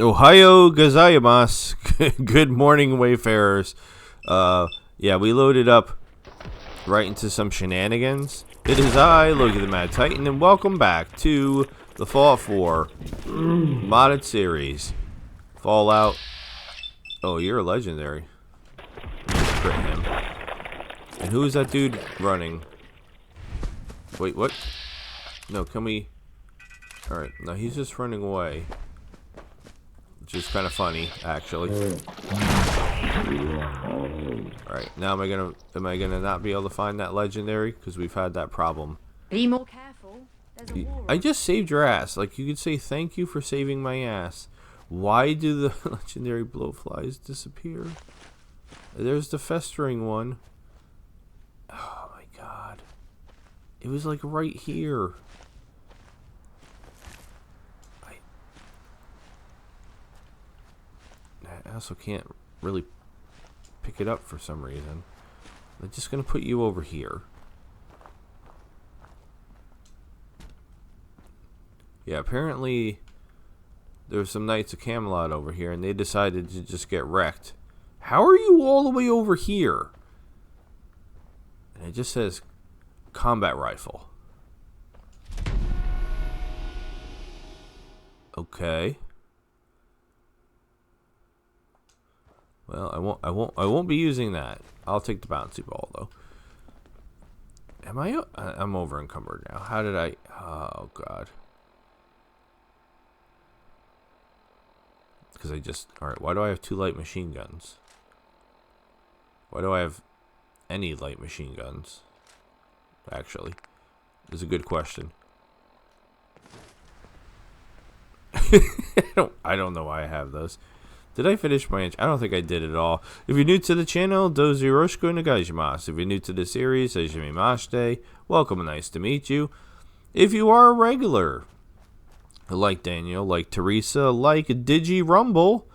Ohio gozaimasu. Good morning, wayfarers. Yeah, we loaded up right into some shenanigans. It is I, Loki the Mad Titan, and welcome back to the Fallout 4 modded series. Fallout. Oh, you're a legendary. Crit him. And who is that dude running? Wait, what? No, can we... Alright, no, he's just running away. Which is kind of funny, actually. Alright, now am I gonna not be able to find that legendary? Because we've had that problem. Be more careful. There's a war. I just saved your ass. Like, you could say thank you for saving my ass. Why do the legendary blowflies disappear? There's the festering one. Oh my god. It was like right here. I also can't really pick it up for some reason. I'm just gonna put you over here. Yeah, apparently there's some Knights of Camelot over here and they decided to just get wrecked. How are you all the way over here? And it just says combat rifle. Okay. Well, I won't be using that. I'll take the bouncy ball though. I'm over encumbered now. How did I? Oh god. Because all right. Why do I have 2 light machine guns? Why do I have any light machine guns? Actually, is a good question. I don't know why I have those. Did I finish my inch? I don't think I did at all. If you're new to the channel, dozo yoroshiku onegaishimasu. If you're new to the series, hajimemashite. Welcome and nice to meet you. If you are a regular, like Daniel, like Teresa, like Digi Rumble,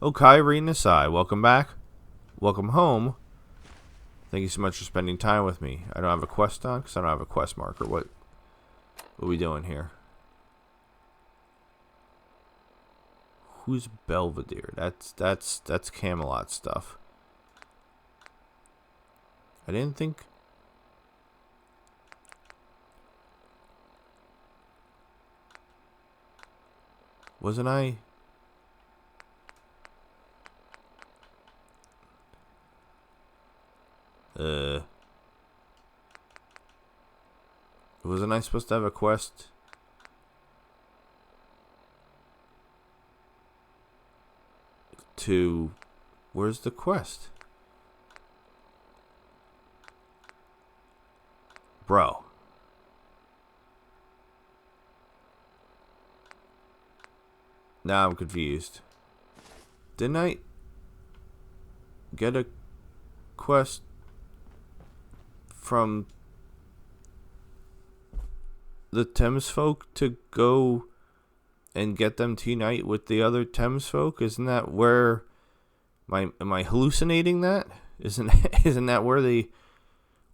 Okairi Nasai, welcome back. Welcome home. Thank you so much for spending time with me. I don't have a quest on because I don't have a quest marker. What are we doing here? Who's Belvedere? That's Camelot stuff. I didn't think. Wasn't I? Wasn't I supposed to have a quest? To where's the quest? Bro. Now I'm confused. Didn't I get a quest from the Thames folk to go and get them to unite with the other Thames folk? Isn't that where am I hallucinating that? Isn't that where the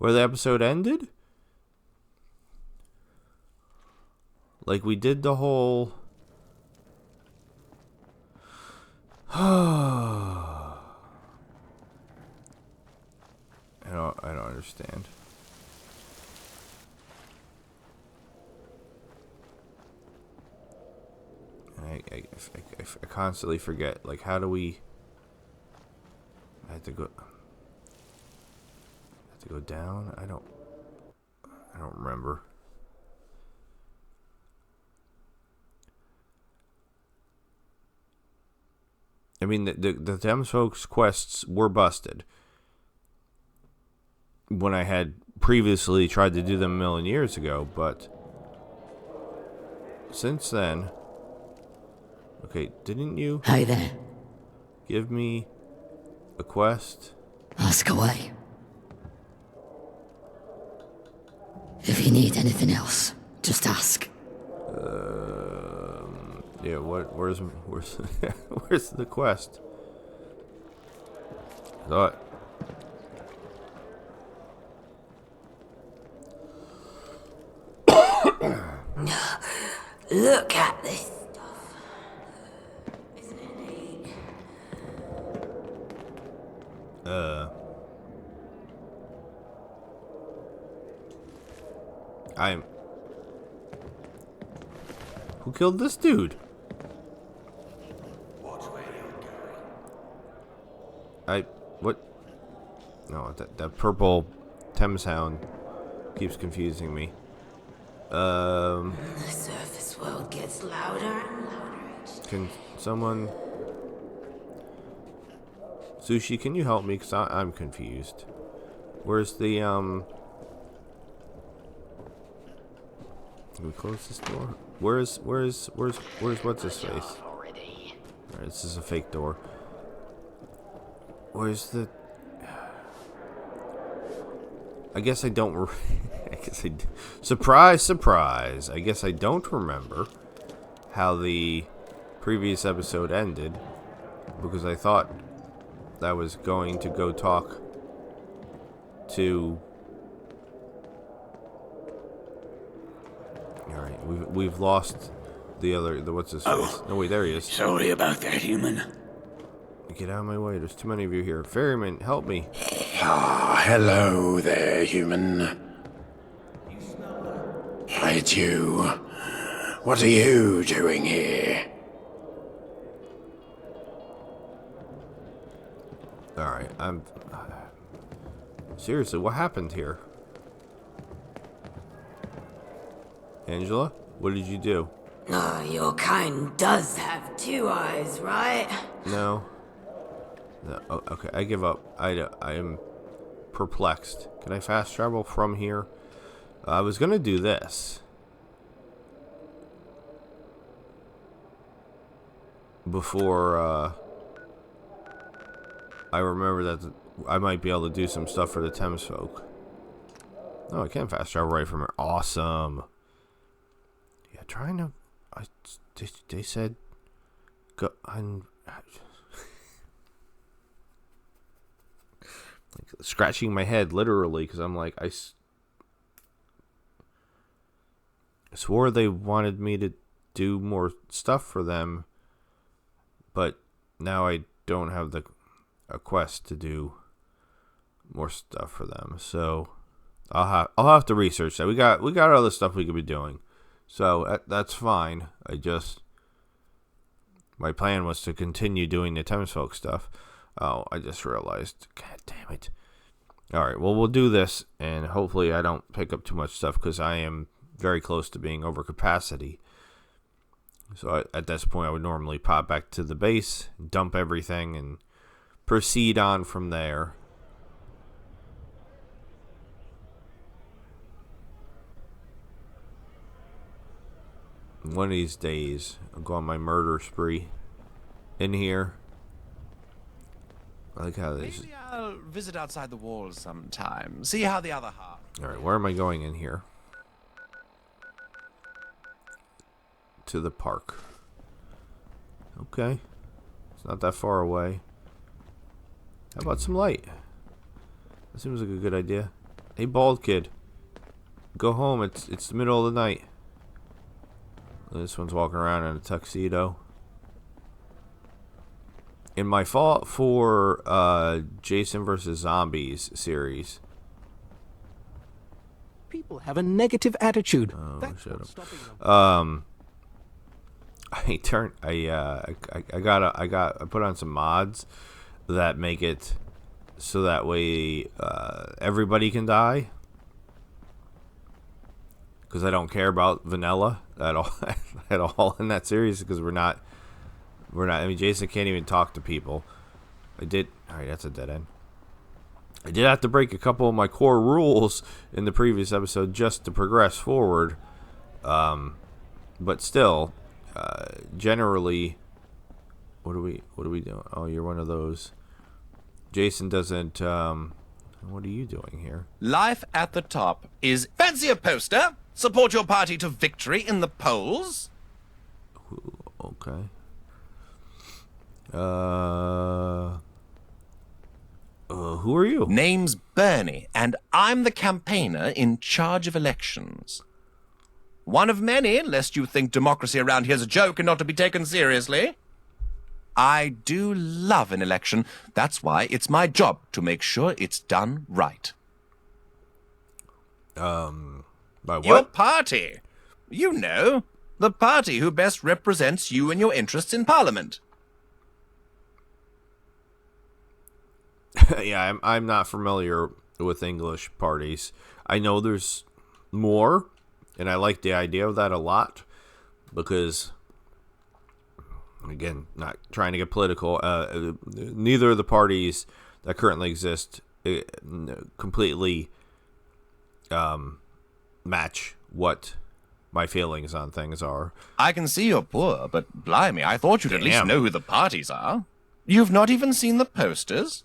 episode ended? Like we did the whole I don't understand. I constantly forget. Like, how do we? I have to go down. I don't remember. I mean, the Thames folks' quests were busted when I had previously tried to do them a million years ago, but since then. Okay, didn't you Hey there. give me a quest? Ask away. If you need anything else, just ask. Yeah. Where's where's the quest? Thought. Look at this stuff. Who killed this dude? What? No, that purple Thames Hound keeps confusing me. The surface world gets louder and louder. Can someone... Sushi, can you help me? Because I'm confused. Where's the, Can we close this door? Where's what's his face? Alright, this is a fake door. Where's the... I guess I don't... Surprise, surprise. I guess I don't remember how the previous episode ended. Because I thought I was going to go talk to... Alright, we've lost the other... what's his face? No, wait, there he is. Sorry about that, human. Get out of my way. There's too many of you here. Ferryman, help me. Ah, hello there, human. Right, you. What are you doing here? Alright, seriously, what happened here? Angela, what did you do? Ah, your kind does have two eyes, right? No. No. Oh, okay, I give up. I am perplexed. Can I fast travel from here? I was gonna do this. Before, I remember that I might be able to do some stuff for the Thames folk. Oh, I can fast travel right from here. Awesome. Yeah, trying to... they said... Go... like, scratching my head, literally, because I'm like, I swore they wanted me to do more stuff for them, but now I don't have a quest to do more stuff for them. So I'll have to research that. We got other stuff we could be doing, so that's fine. My plan was to continue doing the Thames folk stuff. Oh, I just realized. God damn it. Alright, well, we'll do this, and hopefully I don't pick up too much stuff, because I am very close to being over capacity. So at this point, I would normally pop back to the base, dump everything, and proceed on from there. One of these days, I'll go on my murder spree in here. I like how this... Maybe I'll visit outside the walls sometime. See how the other half... Alright, where am I going in here? To the park. Okay. It's not that far away. How about some light? That seems like a good idea. Hey, bald kid. Go home. It's the middle of the night. This one's walking around in a tuxedo. In my Fallout 4 Jason vs. Zombies series. People have a negative attitude. Oh, That's shut what's up. stopping them. I put on some mods that make it so that way everybody can die. Because I don't care about vanilla at all at all in that series, because we're not. I mean, Jason can't even talk to people. Alright, that's a dead end. I did have to break a couple of my core rules in the previous episode just to progress forward. But still, generally, what are we doing? Oh, you're one of those. Jason doesn't. What are you doing here? Life at the top is... Fancy a poster? Support your party to victory in the polls? Ooh, okay. Who are you? Name's Bernie, and I'm the campaigner in charge of elections. One of many, lest you think democracy around here's a joke and not to be taken seriously. I do love an election. That's why it's my job to make sure it's done right. By what? Your party. You know, the party who best represents you and your interests in Parliament. Yeah, I'm not familiar with English parties. I know there's more, and I like the idea of that a lot because, again, not trying to get political, neither of the parties that currently exist completely match what my feelings on things are. I can see you're poor, but blimey, I thought you'd at least Damn. know who the parties are. You've not even seen the posters?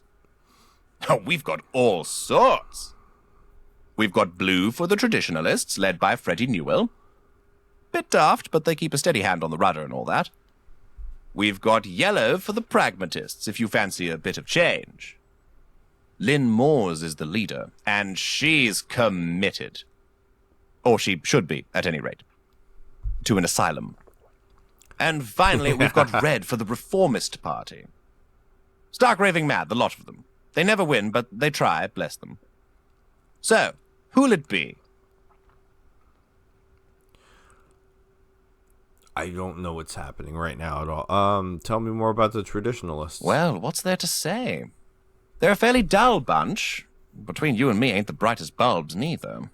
Oh, we've got all sorts. We've got blue for the traditionalists, led by Freddie Newell. Bit daft, but they keep a steady hand on the rudder and all that. We've got yellow for the pragmatists, if you fancy a bit of change. Lynn Moores is the leader, and she's committed. Or she should be, at any rate. To an asylum. And finally, we've got red for the reformist party. Stark raving mad, the lot of them. They never win, but they try, bless them. So, who'll it be? I don't know what's happening right now at all. Tell me more about the traditionalists. Well, what's there to say? They're a fairly dull bunch. Between you and me, ain't the brightest bulbs, neither.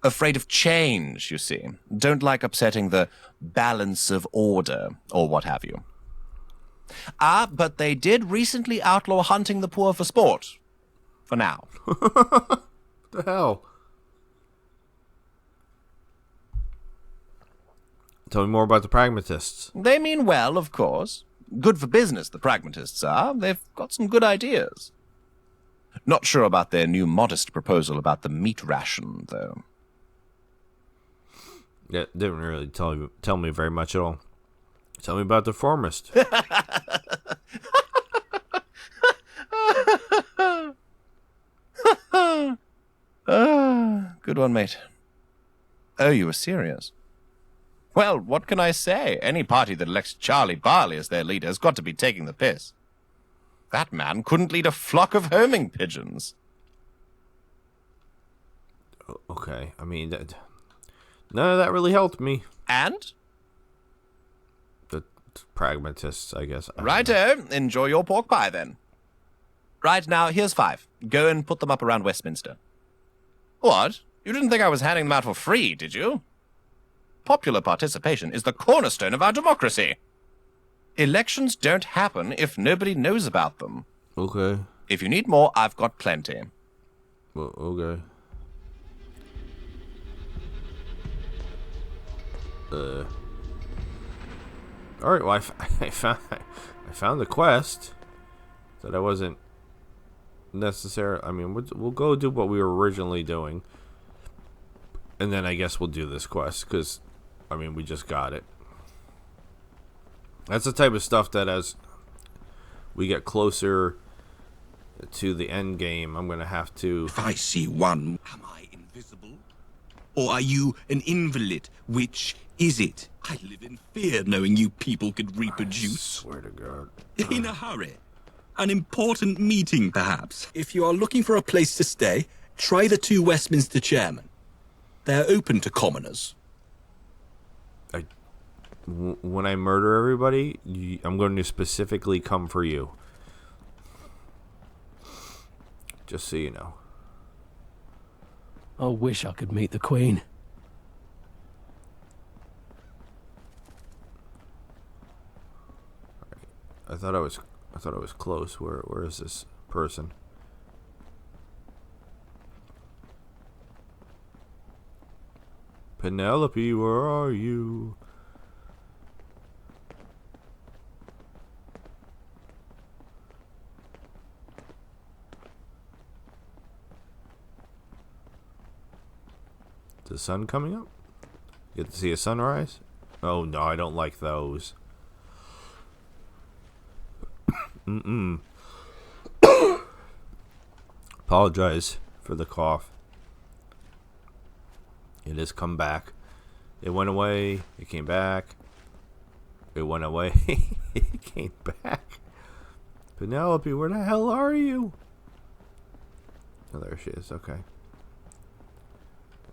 Afraid of change, you see. Don't like upsetting the balance of order, or what have you. But they did recently outlaw hunting the poor for sport. For now. What the hell? Tell me more about the pragmatists. They mean well, of course. Good for business, the pragmatists are. They've got some good ideas. Not sure about their new modest proposal about the meat ration, though. Yeah, didn't really tell me very much at all. Tell me about the reformist. Good one, mate. Oh, you were serious? Well, what can I say? Any party that elects Charlie Barley as their leader has got to be taking the piss. That man couldn't lead a flock of homing pigeons. Okay, I mean, none of that really helped me. And? The pragmatists, I guess. I don't know. Righto, enjoy your pork pie then. Right, now, here's 5. Go and put them up around Westminster. What? You didn't think I was handing them out for free, did you? Popular participation is the cornerstone of our democracy. Elections don't happen if nobody knows about them. Okay. If you need more, I've got plenty. Well, okay. All right. Well, I found the quest that I wasn't necessarily. I mean, we'll go do what we were originally doing, and then I guess we'll do this quest because, I mean, we just got it. That's the type of stuff that as we get closer to the end game, I'm gonna have to. If I see one, am I invisible? Or are you an invalid? Which is it? I live in fear knowing you people could reproduce. Swear to God. In a hurry. An important meeting, perhaps. If you are looking for a place to stay, try the 2 Westminster chairmen. They're open to commoners. When I murder everybody, I'm going to specifically come for you. Just so you know. I wish I could meet the Queen. I thought I was close. Where is this person? Penelope, where are you? The sun coming up? Get to see a sunrise? Oh no, I don't like those. Apologize for the cough. It has come back. It went away. It came back. It went away. It came back. Penelope, where the hell are you? Oh, there she is. Okay.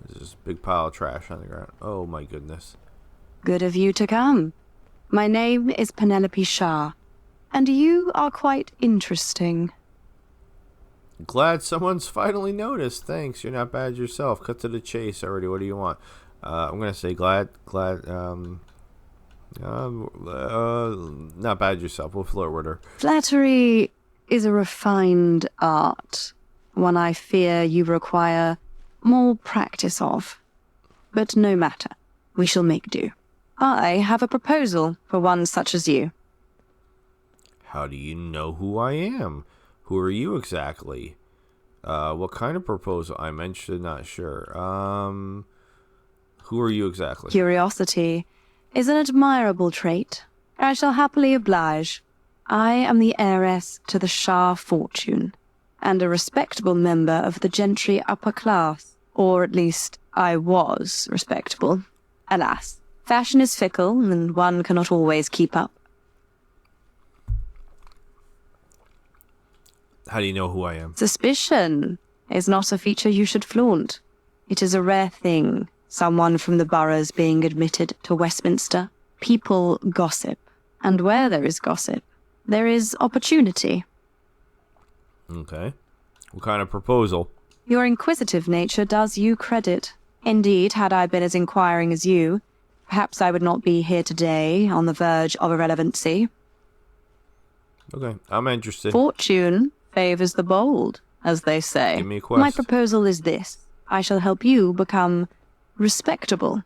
There's this big pile of trash on the ground. Oh, my goodness. Good of you to come. My name is Penelope Shah, and you are quite interesting. Glad someone's finally noticed. Thanks. You're not bad yourself. Cut to the chase already. What do you want? I'm going to say glad, not bad yourself. We'll flirt with her. Flattery is a refined art, one I fear you require more practice of. But no matter, we shall make do. I have a proposal for one such as you. How do you know who I am? Who are you exactly? What kind of proposal? I'm interested, not sure. Who are you exactly? Curiosity is an admirable trait. I shall happily oblige. I am the heiress to the Shah fortune, and a respectable member of the gentry upper class. Or at least I was respectable. Alas, fashion is fickle, and one cannot always keep up. How do you know who I am? Suspicion is not a feature you should flaunt. It is a rare thing, someone from the boroughs being admitted to Westminster. People gossip, and where there is gossip, there is opportunity. Okay. What kind of proposal? Your inquisitive nature does you credit. Indeed, had I been as inquiring as you, perhaps I would not be here today on the verge of irrelevancy. Okay, I'm interested. Fortune favors the bold, as they say. Give me a quest. My proposal is this. I shall help you become respectable.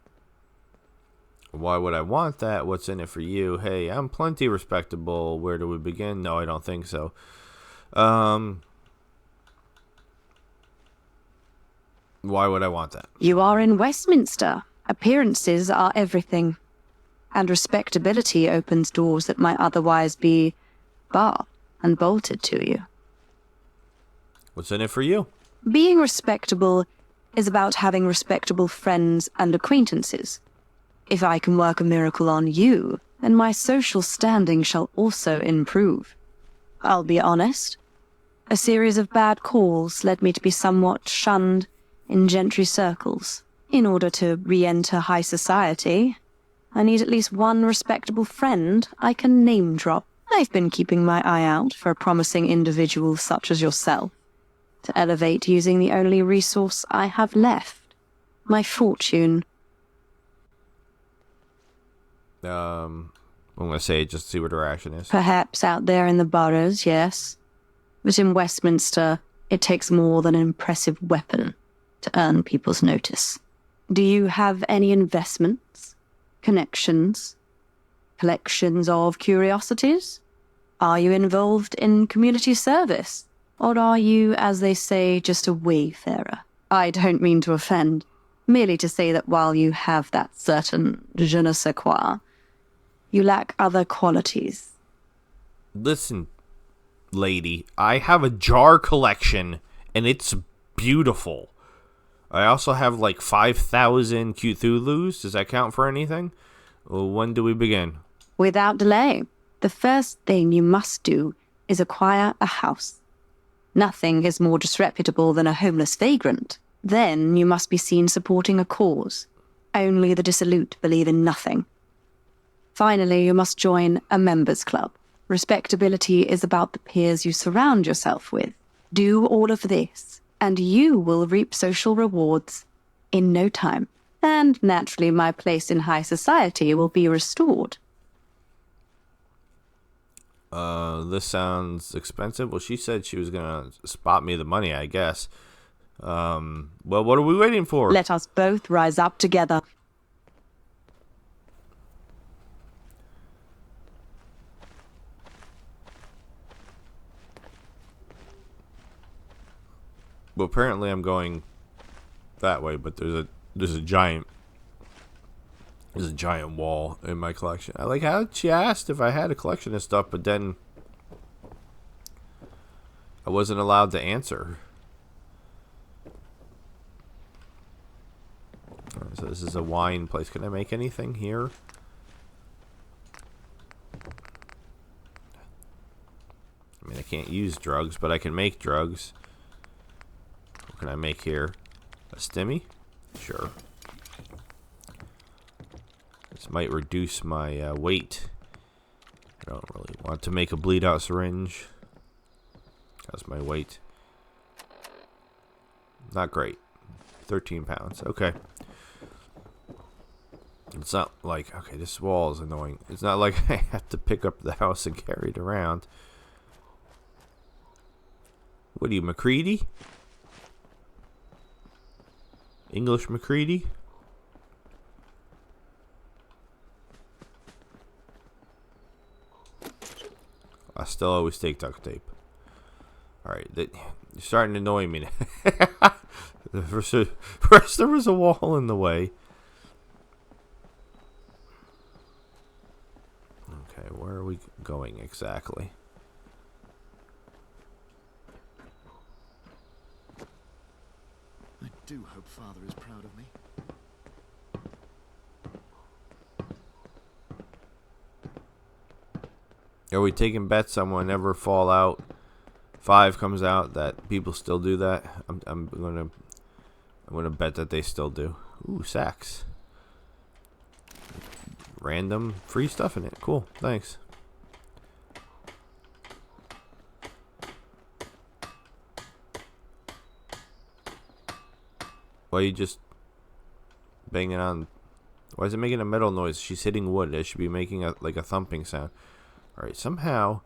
Why would I want that? What's in it for you? Hey, I'm plenty respectable. Where do we begin? No, I don't think so. Why would I want that? You are in Westminster. Appearances are everything. And respectability opens doors that might otherwise be barred and bolted to you. What's in it for you? Being respectable is about having respectable friends and acquaintances. If I can work a miracle on you, then my social standing shall also improve. I'll be honest. A series of bad calls led me to be somewhat shunned in gentry circles. In order to re-enter high society, I need at least one respectable friend I can name drop. I've been keeping my eye out for a promising individual such as yourself to elevate using the only resource I have left, my fortune. I'm going to say it just to see what her reaction is. Perhaps out there in the boroughs, yes. But in Westminster, it takes more than an impressive weapon to earn people's notice. Do you have any investments, connections, collections of curiosities? Are you involved in community service? Or are you, as they say, just a wayfarer? I don't mean to offend, merely to say that while you have that certain je ne sais quoi, you lack other qualities. Listen, lady, I have a jar collection, and it's beautiful. I also have like 5,000 Cthulhus. Does that count for anything? Well, when do we begin? Without delay. The first thing you must do is acquire a house. Nothing is more disreputable than a homeless vagrant. Then you must be seen supporting a cause. Only the dissolute believe in nothing. Finally, you must join a members' club. Respectability is about the peers you surround yourself with. Do all of this, and you will reap social rewards in no time. And naturally, my place in high society will be restored. This sounds expensive. Well, she said she was going to spot me the money, I guess. Well, what are we waiting for? Let us both rise up together. Well, apparently I'm going that way, but there's a giant wall in my collection. I like how she asked if I had a collection of stuff, but then I wasn't allowed to answer. Alright, so this is a wine place. Can I make anything here? can't use drugs, but I can make drugs. What can I make here? A stimmy? Sure. This might reduce my weight. I don't really want to make a bleed out syringe. That's my weight. Not great. 13 pounds. Okay. It's not like, okay, this wall is annoying. It's not like I have to pick up the house and carry it around. What are you, McCready? English McCready? I still always take duct tape. Alright, you're starting to annoy me now. First there was a wall in the way. Okay, where are we going exactly? I do hope Father is proud of me. Are we taking bets on whenever Fallout 5 comes out that people still do that? I'm gonna bet that they still do. Ooh, sacks. Random free stuff in it. Cool. Thanks. Why are you just banging on? Why is it making a metal noise? She's hitting wood. It should be making a thumping sound. Alright, somehow.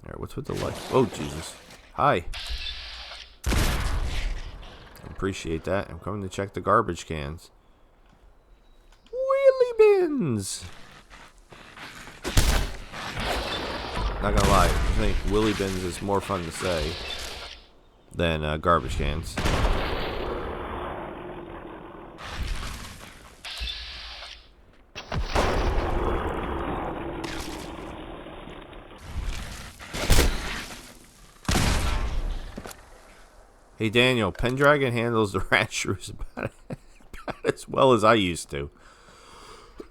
Alright, what's with the light? Oh, Jesus. Hi. Appreciate that. I'm coming to check the garbage cans. Wheelie bins! Not gonna lie, I think wheelie bins is more fun to say than garbage cans. Hey Daniel, Pendragon handles the rat shrews about as well as I used to.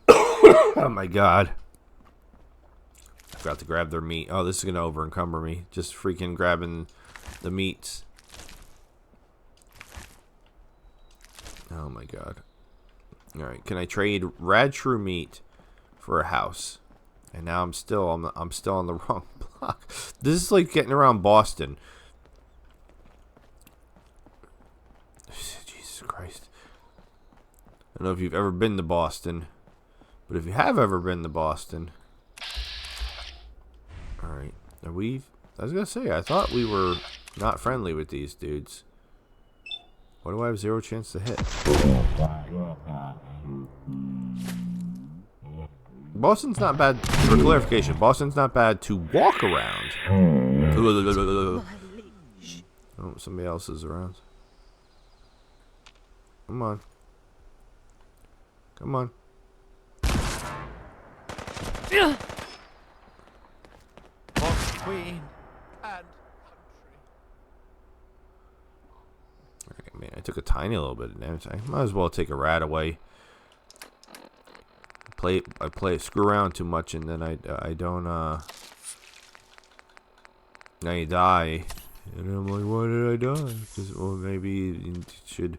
Oh my god. I forgot to grab their meat. Oh, this is gonna over encumber me. Just freaking grabbing the meats. Oh my god. Alright, can I trade rad shrew meat for a house? And now I'm still on the wrong block. This is like getting around Boston. Jesus Christ. I don't know if you've ever been to Boston, but if you have ever been to Boston. Alright. I was gonna say, I thought we were not friendly with these dudes. Why do I have zero chance to hit? Boston's not bad, for clarification, Boston's not bad to walk around. Oh, somebody else is around. Come on. Come on. Queen and country. I mean, I took a tiny little bit of damage. I might as well take a rat away. I screw around too much, and then I don't now you die, and I'm like, why did I die? Because, well, maybe you should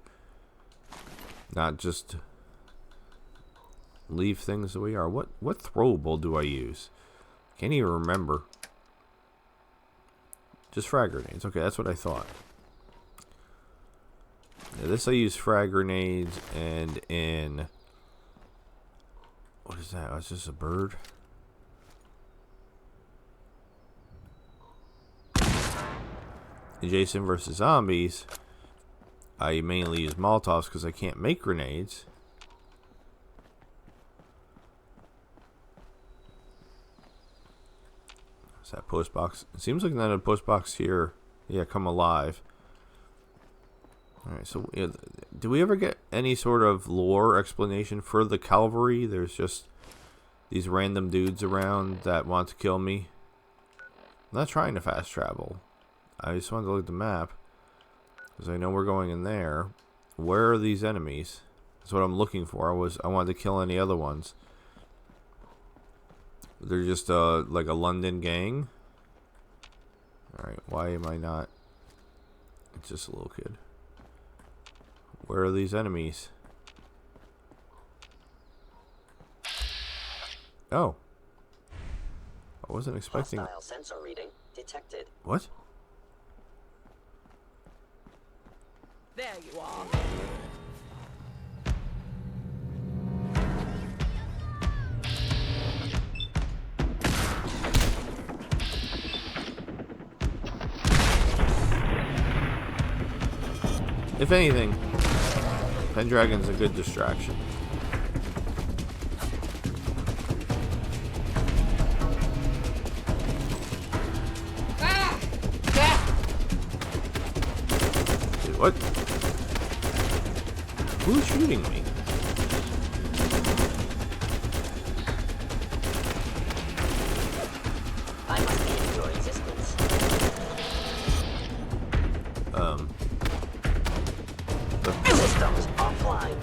not just leave things the way they are. What throwable do I use? Can't even remember. Just frag grenades. Okay, that's what I thought. Yeah, this I use frag grenades, and in what is that? Oh, it's just a bird. In Jason versus Zombies, I mainly use Molotovs because I can't make grenades. Is that post box? It seems like not a post box here. Yeah, come alive. Alright, so do we ever get any sort of lore explanation for the cavalry? There's just these random dudes around that want to kill me. I'm not trying to fast travel. I just wanted to look at the map, because I know we're going in there. Where are these enemies? That's what I'm looking for. I wanted to kill any other ones. They're just like a London gang. Alright, why am I not? It's just a little kid. Where are these enemies? Oh. I wasn't expecting... Hostile sensor reading detected. What? There you are. If anything, Pendragon's a good distraction. Wait, what? Who's shooting me? I must end your existence. Systems offline.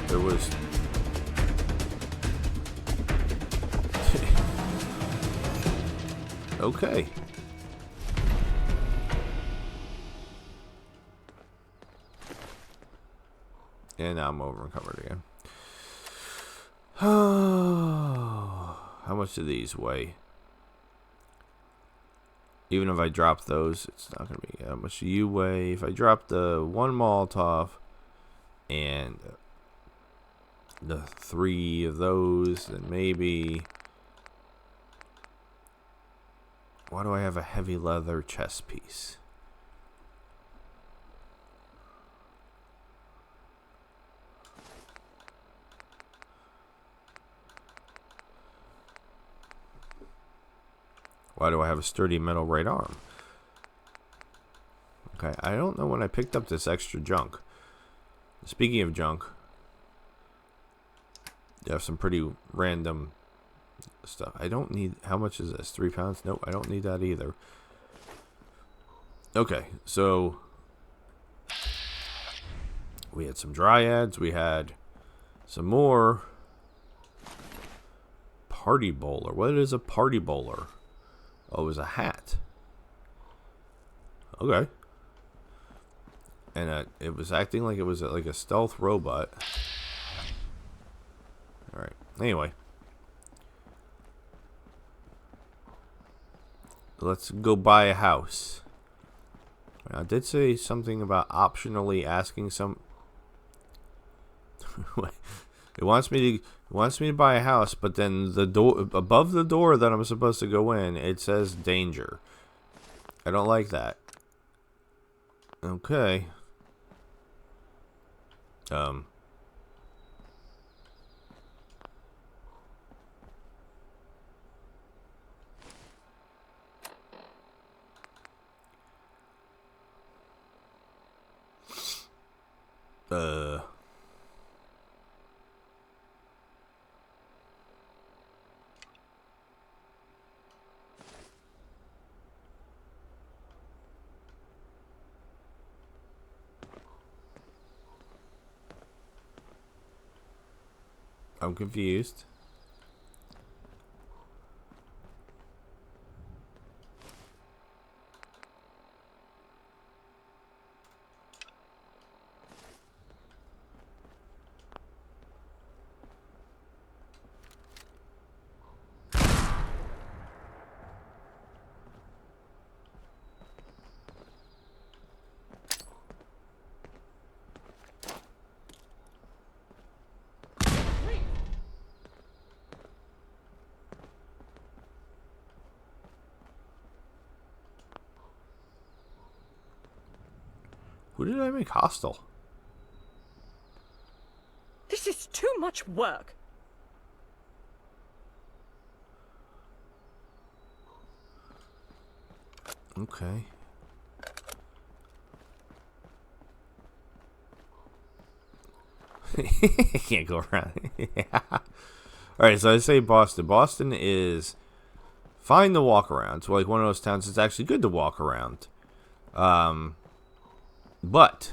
There was... Okay. And now I'm over encumbered again. How much do these weigh? Even if I drop those, it's not going to be... How much do you weigh? If I drop the one Molotov and the 3 of those, then maybe... Why do I have a heavy leather chest piece? Why do I have a sturdy metal right arm? Okay, I don't know when I picked up this extra junk. Speaking of junk, you have some pretty random stuff. I don't need... How much is this? 3 pounds? Nope, I don't need that either. Okay, so... We had some dryads. We had some more... Party bowler. What is a party bowler? Oh, it was a hat. Okay. And it was acting like it was like a stealth robot. Alright. Anyway. Let's go buy a house. I did say something about optionally asking some... It wants me to buy a house, but then the door above the door that I'm supposed to go in, it says danger. I don't like that. Okay. I'm confused. Who did I make hostile? This is too much work. Okay. Can't go around. Yeah. Alright, so I say Boston. Boston is fine to walk around. It's like one of those towns that's actually good to walk around. But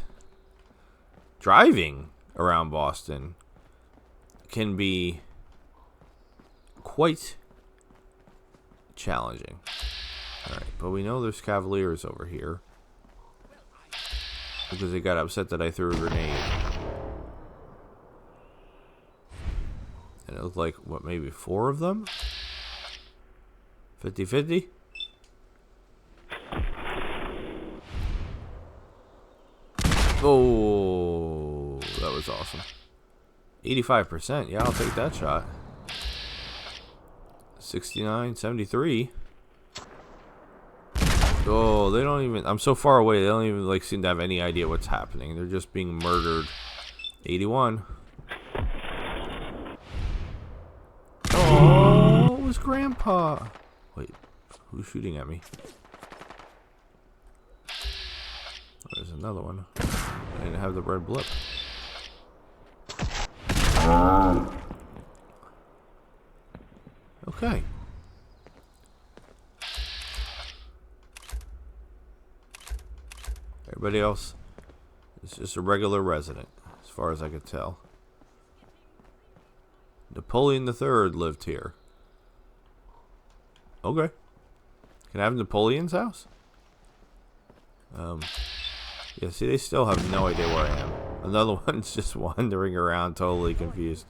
driving around Boston can be quite challenging. Alright, but we know there's Cavaliers over here. Because they got upset that I threw a grenade. And it looked like, what, maybe 4 of them? 50-50? Oh, that was awesome. 85%, yeah, I'll take that shot. 69, 73. Oh, they don't even, I'm so far away, they don't even like seem to have any idea what's happening. They're just being murdered. 81. Oh, it was Grandpa. Wait, who's shooting at me? Oh, there's another one. I didn't have the red blip. Okay. Everybody else is just a regular resident, as far as I could tell. Napoleon III lived here. Okay. Can I have Napoleon's house? Yeah, see, they still have no idea where I am. Another one's just wandering around, totally confused.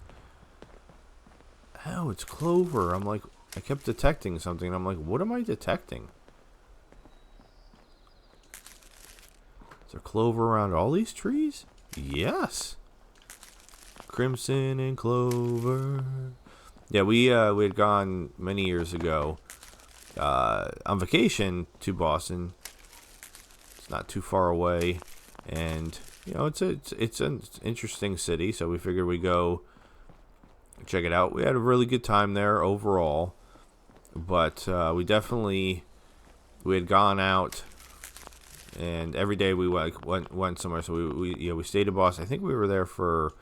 Oh, it's Clover. I'm like, I kept detecting something, and I'm like, what am I detecting? Is there clover around all these trees? Yes. Crimson and clover. Yeah, we had gone many years ago on vacation to Boston. It's not too far away, and you know it's an interesting city. So we figured we'd go check it out. We had a really good time there overall, but we had gone out. And every day we went somewhere. So we stayed in Boston. I think we were there for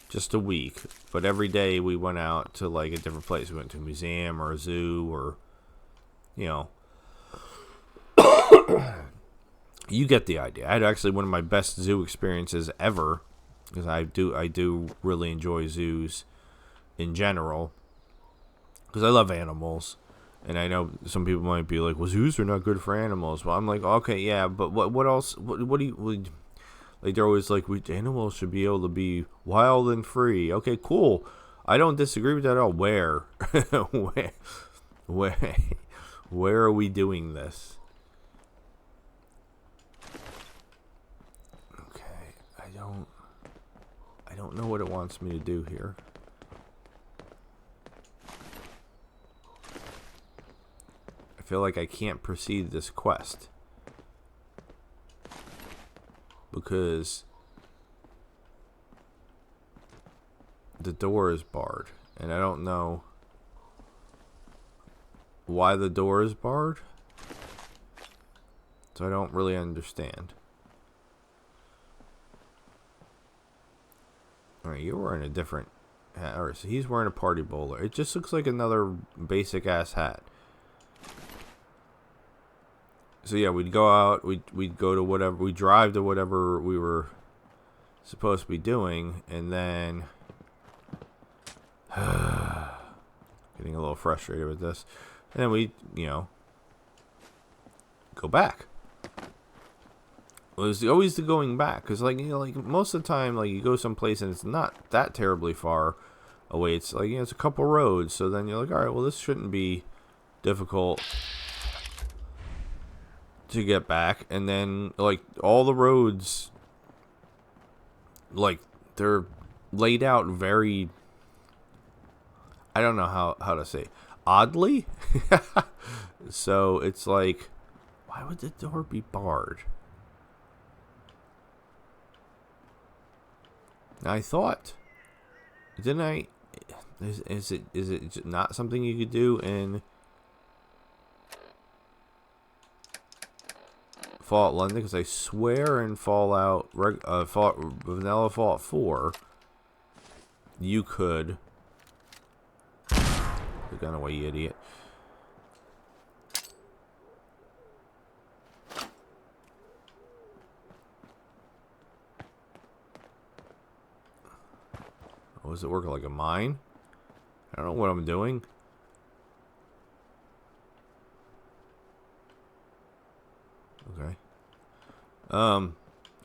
just a week. But every day we went out to like a different place. We went to a museum or a zoo or, you know. You get the idea. I had actually one of my best zoo experiences ever. Because I do really enjoy zoos in general. Because I love animals. And I know some people might be like, well, zoos are not good for animals. Well, I'm like, okay, yeah, but what else? What do you... Like, they're always like, animals should be able to be wild and free. Okay, cool. I don't disagree with that at all. Where? Where are we doing this? Okay, I don't know what it wants me to do here. I feel like I can't proceed this quest because the door is barred, and I don't know why the door is barred, so I don't really understand. Alright, you're wearing a different hat, or so he's wearing a party bowler. It just looks like another basic ass hat. So yeah, we'd go out, we'd go to whatever, we'd drive to whatever we were supposed to be doing, and then getting a little frustrated with this, and then we, you know, go back. It was always the going back, because like, you know, like most of the time, like you go someplace and it's not that terribly far away. It's like, you know, it's a couple roads, so then you're like, all right, well, this shouldn't be difficult to get back. And then like all the roads, like they're laid out very, I don't know how to say, oddly. So it's like, why would the door be barred? I thought, didn't I? Is it not something you could do in Fallout London? Because I swear in Fallout, Vanilla Fallout 4, you could. Put the gun away, you idiot. Was it working like a mine? I don't know what I'm doing. Okay. Well,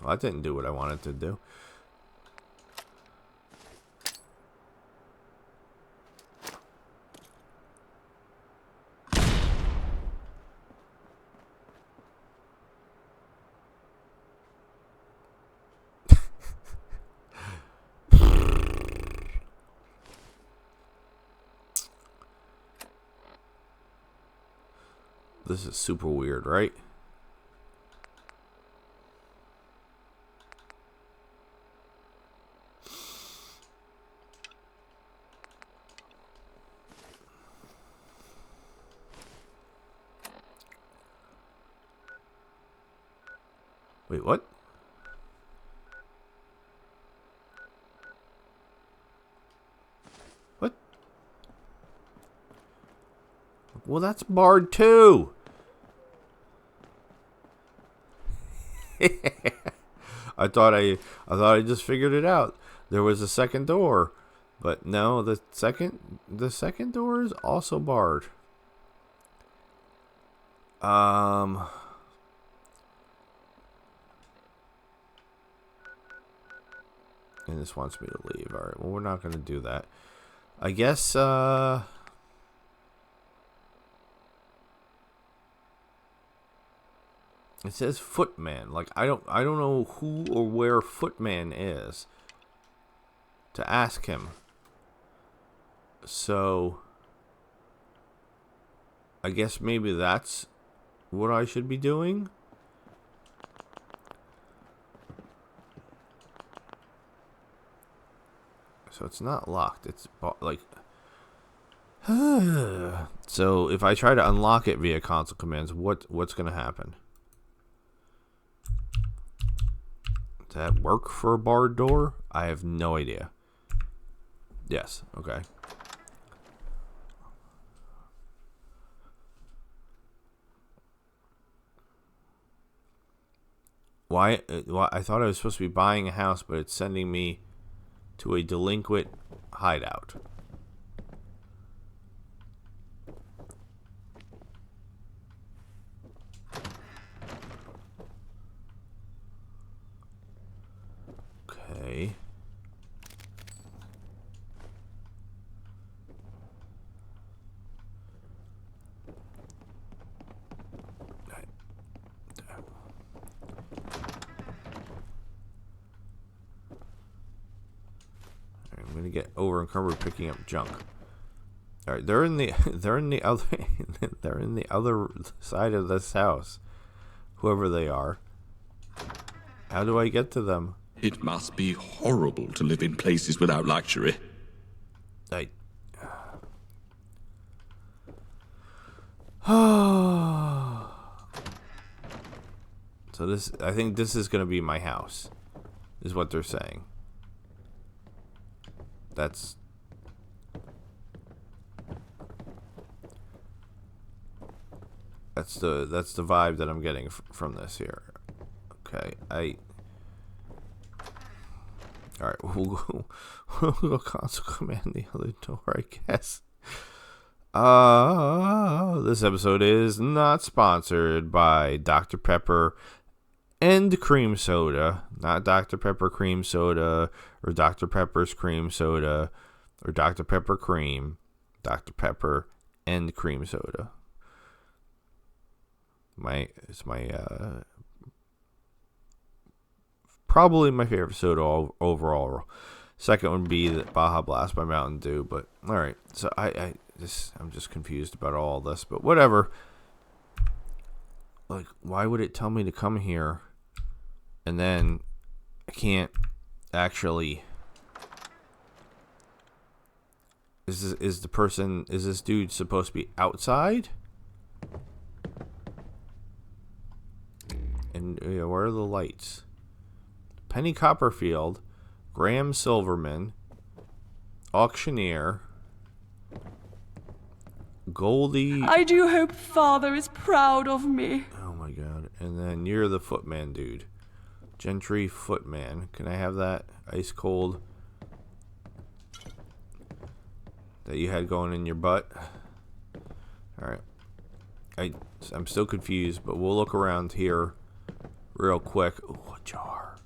that didn't do what I wanted to do. This is super weird, right? Wait, what? What? Well, that's barred too. I thought I just figured it out. There was a second door, but no, the second door is also barred. And this wants me to leave. All right, well, we're not going to do that. I guess it says Footman. Like I don't know who or where Footman is to ask him. So I guess maybe that's what I should be doing. So it's not locked. It's like so if I try to unlock it via console commands, what's going to happen? Does that work for a barred door? I have no idea. Yes. Okay. Why? I thought I was supposed to be buying a house, but it's sending me to a delinquent hideout. Okay. I'm gonna get over encumbered picking up junk. All right, they're in the other they're in the other side of this house. Whoever they are. How do I get to them? It must be horrible to live in places without luxury. So I think this is gonna be my house, is what they're saying. That's the vibe that I'm getting from this here. Okay, all right, we'll go console command the other door, I guess. This episode is not sponsored by Dr. Pepper and cream soda, not Dr. Pepper cream soda or Dr. Pepper's cream soda or Dr. Pepper cream. Dr. Pepper and cream soda. It's my probably my favorite soda overall. Second would be the Baja Blast by Mountain Dew, but all right. So I'm just confused about all this, but whatever. Like, why would it tell me to come here, and then I can't actually? Is this dude supposed to be outside? And where are the lights? Penny Copperfield, Graham Silverman, Auctioneer, Goldie. I do hope Father is proud of me. Oh my god. And then you're the Footman dude. Gentry Footman. Can I have that? Ice cold. that you had going in your butt. Alright. I'm still confused, but we'll look around here real quick. Ooh, a jar.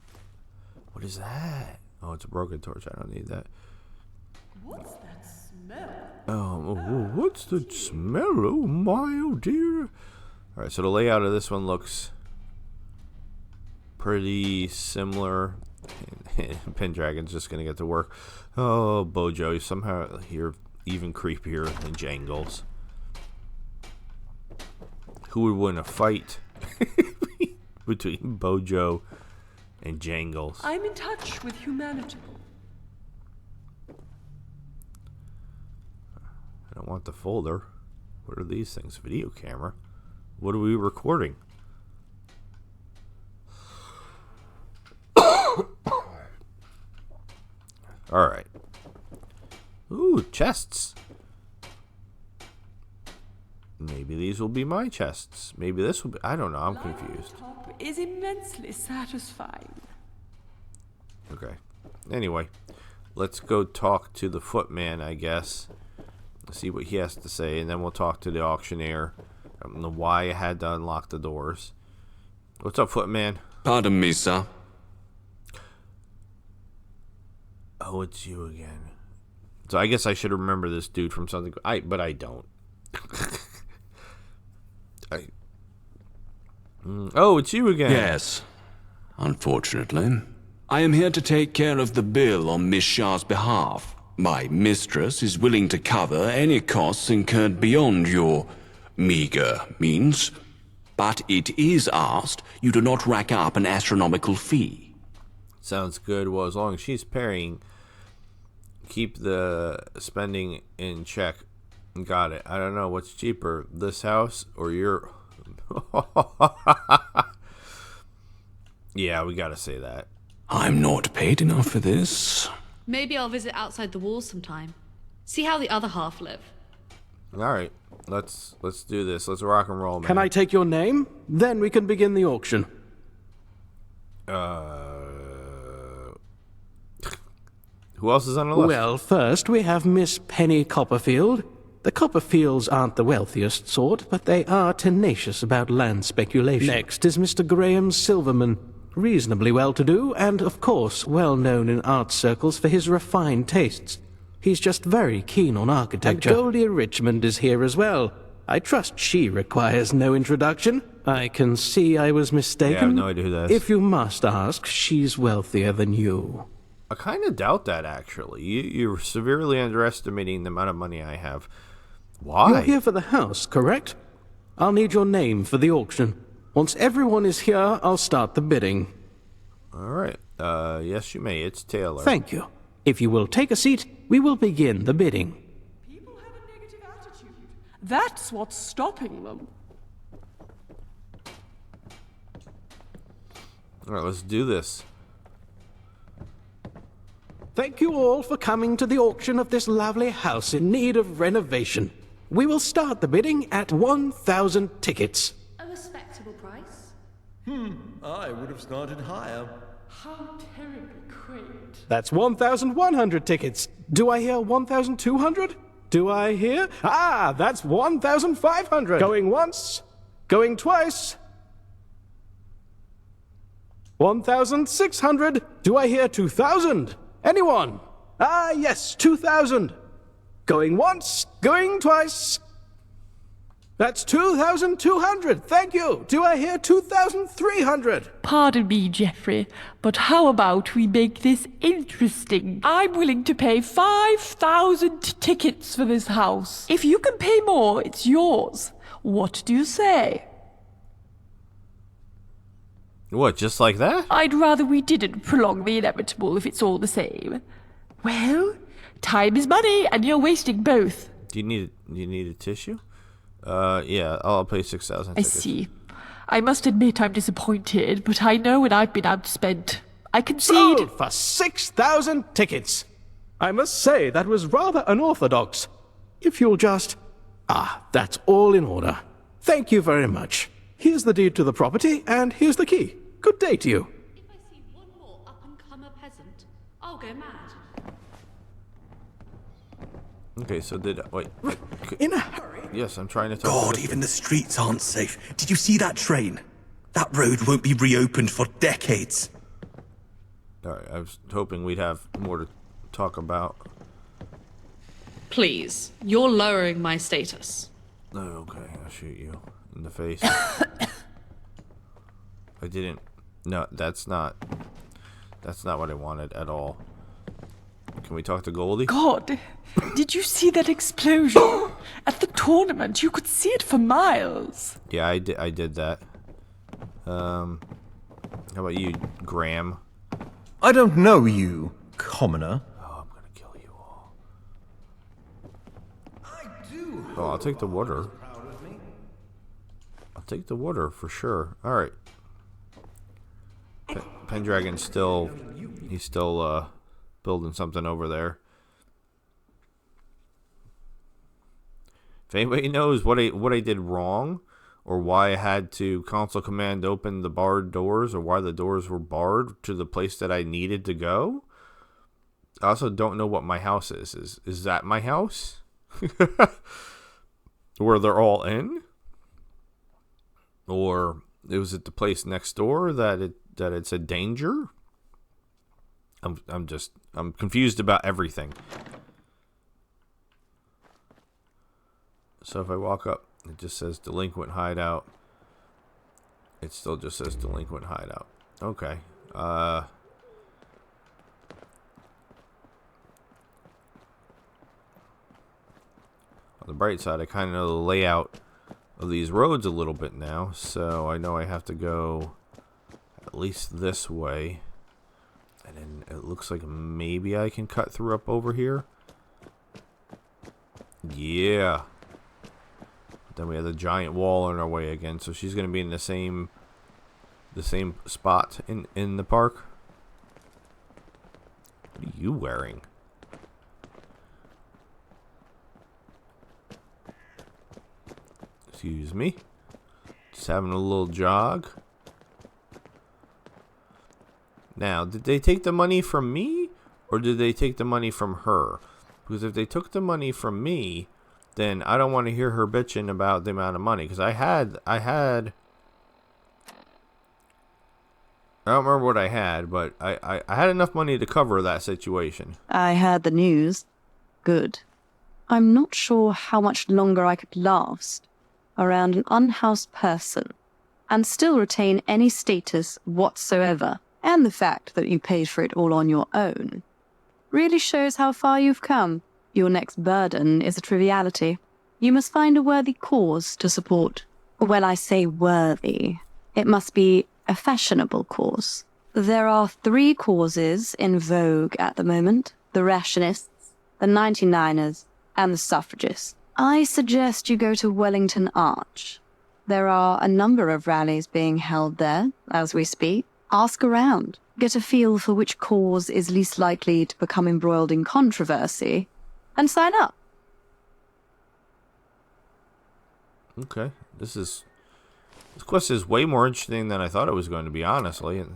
What is that? Oh, it's a broken torch. I don't need that. What's that smell? Oh, what's the smell? Oh my, oh dear. Alright, so the layout of this one looks pretty similar. Pendragon's just gonna get to work. Oh, Bojo, somehow you're even creepier than Jangles. Who would win a fight between Bojo and Jangles? I'm in touch with humanity. I don't want the folder. What are these things? Video camera? What are we recording? Alright. Ooh, chests. Maybe these will be my chests. Maybe this will be... I don't know. I'm confused. Top is immensely satisfying. Okay. Anyway, let's go talk to the footman, I guess. See what he has to say, and then we'll talk to the auctioneer. I don't know why I had to unlock the doors. What's up, footman? Pardon me, sir. Oh, it's you again. So I guess I should remember this dude from something. But I don't. Oh, it's you again. Yes. Unfortunately. I am here to take care of the bill on Miss Shah's behalf. My mistress is willing to cover any costs incurred beyond your meager means, but it is asked you do not rack up an astronomical fee. Sounds good. Well, as long as she's paying, keep the spending in check. Got it. I don't know what's cheaper, this house or your... Yeah, we gotta say that. I'm not paid enough for this. Maybe I'll visit outside the walls sometime. See how the other half live. Alright, let's do this. Let's rock and roll, man. Can I take your name? Then we can begin the auction. Who else is on the list? Well, first we have Miss Penny Copperfield. The Copperfields aren't the wealthiest sort, but they are tenacious about land speculation. Next is Mr. Graham Silverman, reasonably well-to-do, and, of course, well-known in art circles for his refined tastes. He's just very keen on architecture. And Goldie Richmond is here as well. I trust she requires no introduction. I can see I was mistaken. Yeah, I have no idea who that is. If you must ask, she's wealthier than you. I kind of doubt that, actually. You're severely underestimating the amount of money I have. Why? You're here for the house, correct? I'll need your name for the auction. Once everyone is here, I'll start the bidding. All right. Yes, you may. It's Taylor. Thank you. If you will take a seat, we will begin the bidding. People have a negative attitude. That's what's stopping them. All right, let's do this. Thank you all for coming to the auction of this lovely house in need of renovation. We will start the bidding at 1,000 tickets. A respectable price. I would have started higher. How terribly quaint. That's 1,100 tickets. Do I hear 1,200? Do I hear? Ah, that's 1,500. Going once. Going twice. 1,600. Do I hear 2,000? Anyone? Ah, yes, 2,000. Going once, going twice. That's 2,200. Thank you. Do I hear 2,300? Pardon me, Geoffrey, but how about we make this interesting? I'm willing to pay 5,000 tickets for this house. If you can pay more, it's yours. What do you say? What, just like that? I'd rather we didn't prolong the inevitable if it's all the same. Well, time is money, and you're wasting both. Do you need a tissue? Yeah, I'll pay 6,000 I tickets. see. I must admit I'm disappointed, but I know when I've been outspent. I concede. Sold for 6,000 tickets. I must say that was rather unorthodox. If you'll just... Ah, that's all in order. Thank you very much. Here's the deed to the property, and here's the key. Good day to you. If I see one more up-and-comer peasant, I'll go mad. Okay, so wait. In a hurry? Yes, I'm trying to talk. God, even the streets aren't safe. Did you see that train? That road won't be reopened for decades. Alright, I was hoping we'd have more to talk about. Please, you're lowering my status. Oh, okay, I'll shoot you in the face. I didn't. No, that's not what I wanted at all. Can we talk to Goldie? God, did you see that explosion? At the tournament, you could see it for miles. Yeah, I did that. How about you, Graham? I don't know you, commoner. Oh, I'm gonna kill you all. Oh, I'll take the water. I'll take the water for sure. Alright. Pendragon's still... He's still, building something over there. If anybody knows what I did wrong, or why I had to console command open the barred doors, or why the doors were barred to the place that I needed to go, I also don't know what my house is. Is that my house? Where they're all in? Or was it the place next door that it said danger? I'm confused about everything. So if I walk up, it just says delinquent hideout. It still just says delinquent hideout. Okay. On the bright side, I kind of know the layout of these roads a little bit now, so I know I have to go at least this way. And then it looks like maybe I can cut through up over here. Yeah. Then we have the giant wall in our way again, so she's gonna be in the same spot in the park. What are you wearing? Excuse me. Just having a little jog. Now, did they take the money from me, or did they take the money from her? Because if they took the money from me, then I don't want to hear her bitching about the amount of money. Because I don't remember what I had, but I had enough money to cover that situation. I heard the news. Good. I'm not sure how much longer I could last around an unhoused person and still retain any status whatsoever. And the fact that you paid for it all on your own really shows how far you've come. Your next burden is a triviality. You must find a worthy cause to support. When I say worthy, it must be a fashionable cause. There are 3 causes in vogue at the moment: the rationists, the 99ers, and the suffragists. I suggest you go to Wellington Arch. There are a number of rallies being held there as we speak. Ask around. Get a feel for which cause is least likely to become embroiled in controversy, and sign up. Okay, this quest is way more interesting than I thought it was going to be, honestly. And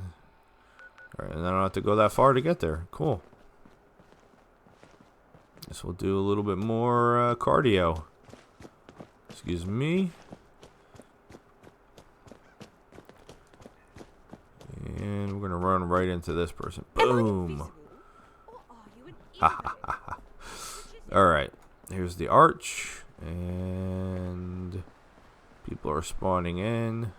I don't have to go that far to get there. Cool. Guess we'll do a little bit more cardio. Excuse me. And we're gonna run right into this person. Boom. Ha ha ha ha. Alright. Here's the arch. And people are spawning in.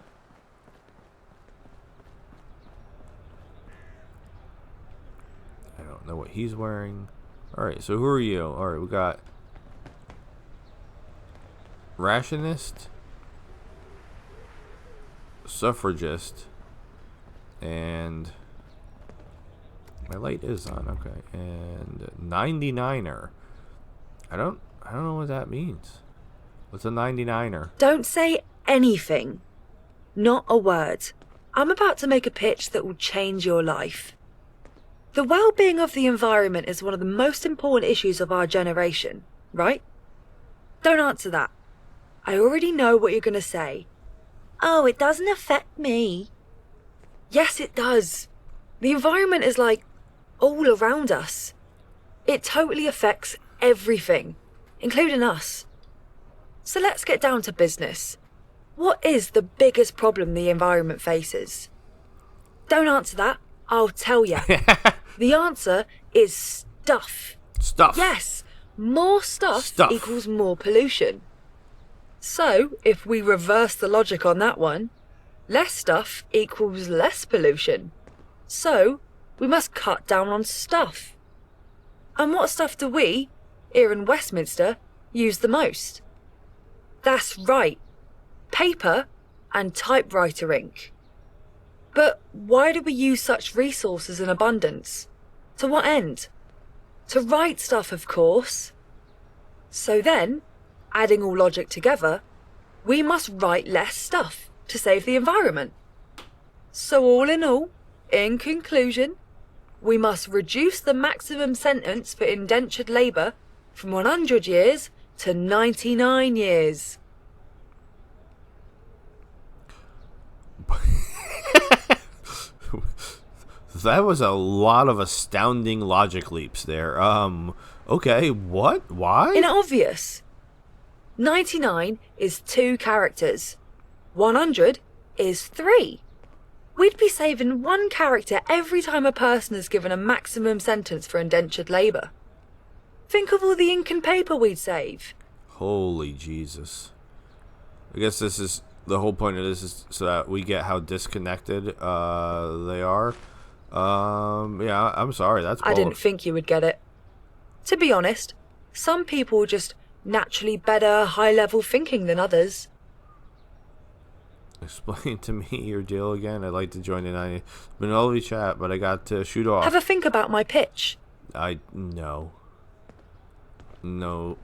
I don't know what he's wearing. Alright, so who are you? Alright, we got rationist, suffragist, and my light is on, okay, and 99er. I don't know what that means. What's a 99er? Don't say anything. Not a word. I'm about to make a pitch that will change your life. The well-being of the environment is one of the most important issues of our generation, right? Don't answer that. I already know what you're going to say. Oh, it doesn't affect me. Yes, it does. The environment is like all around us. It totally affects everything. including us. So let's get down to business. What is the biggest problem the environment faces? Don't answer that. I'll tell ya. The answer is stuff. Stuff. Yes, more stuff equals more pollution. So, if we reverse the logic on that one, less stuff equals less pollution. So, we must cut down on stuff. And what stuff do we, here in Westminster, use the most? That's right, paper and typewriter ink. But why do we use such resources in abundance? To what end? To write stuff, of course. So then, adding all logic together, we must write less stuff to save the environment. So all in all, in conclusion, we must reduce the maximum sentence for indentured labour from 100 years to 99 years. That was a lot of astounding logic leaps there. Okay, what? Why? Isn't it obvious? 99 is 2 characters. 100 is 3. We'd be saving 1 character every time a person is given a maximum sentence for indentured labour. Think of all the ink and paper we'd save. Holy Jesus. I guess this is the whole point of this is so that we get how disconnected they are. Yeah, I'm sorry. That's I didn't think you would get it. To be honest, some people are just naturally better high-level thinking than others. Explain to me your deal again. I'd like to join in. It's been a lovely chat, but I got to shoot off. Have a think about my pitch. No. Nope.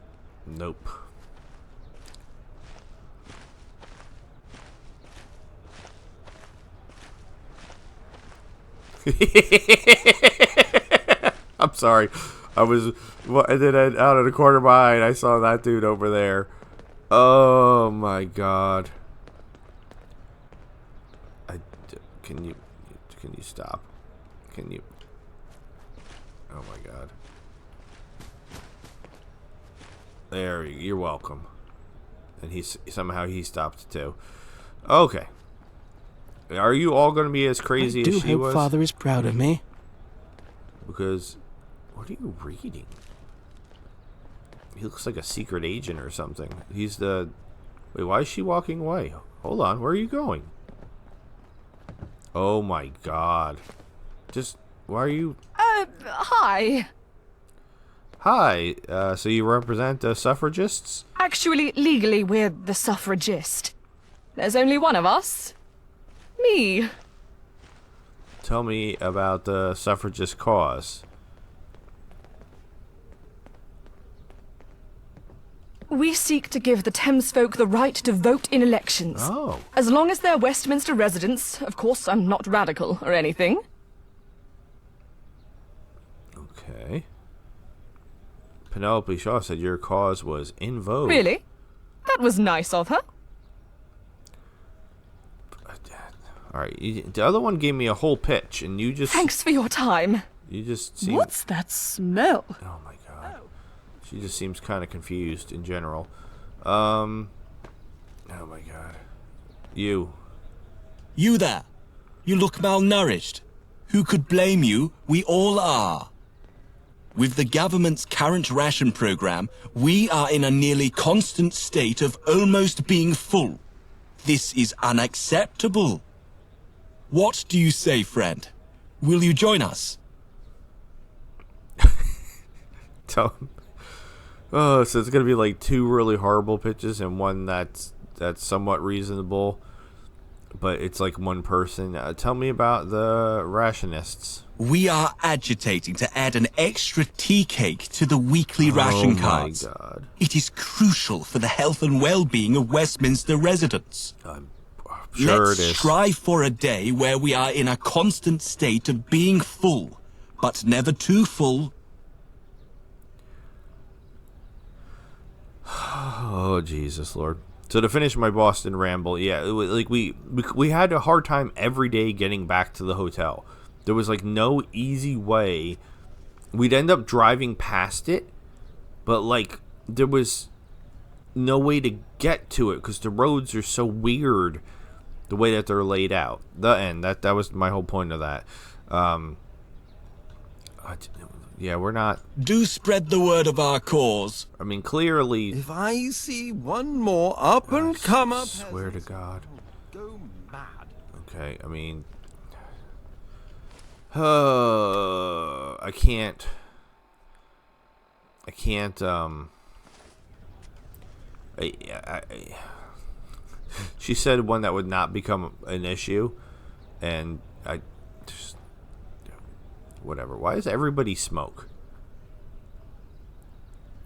I'm sorry. And then out of the corner of my eye, I saw that dude over there. Oh my God. Can you stop? Can you? Oh my God. There, you're welcome. And somehow he stopped too. Okay. Are you all going to be as crazy as she was? I do hope Father is proud of me. Because, what are you reading? He looks like a secret agent or something. Wait, why is she walking away? Hold on, where are you going? Oh my God. Why are you... Hi. Hi, so you represent the suffragists? Actually, legally, we're the suffragist. There's only one of us. Me. Tell me about the suffragist cause. We seek to give the Thames folk the right to vote in elections. Oh. As long as they're Westminster residents. Of course, I'm not radical or anything. Okay. Penelope Shaw said your cause was in vogue. Really? That was nice of her. Alright, the other one gave me a whole pitch, and you just... Thanks for your time. You just seem... What's that smell? Oh my God. She just seems kind of confused in general. Oh my God. You there. You look malnourished. Who could blame you? We all are. With the government's current ration program, we are in a nearly constant state of almost being full. This is unacceptable. What do you say, friend? Will you join us? Tell him. Oh, so it's gonna be like 2 really horrible pitches and one that's somewhat reasonable, but it's like one person. Tell me about the rationists. We are agitating to add an extra tea cake to the weekly ration cards. Oh my God. It is crucial for the health and well-being of Westminster residents. Sure Let's it is. strive for a day where we are in a constant state of being full, but never too full. Oh Jesus Lord. So to finish my Boston ramble, yeah, like we had a hard time every day getting back to the hotel. There was like no easy way. We'd end up driving past it, but like there was no way to get to it because the roads are so weird the way that they're laid out. That was my whole point of that. Yeah, we're not... Do spread the word of our cause. I mean, clearly... If I see one more up-and-comer... I swear to God. Go mad. Okay, I mean... I can't... She said one that would not become an issue, and I just... Whatever. Why does everybody smoke?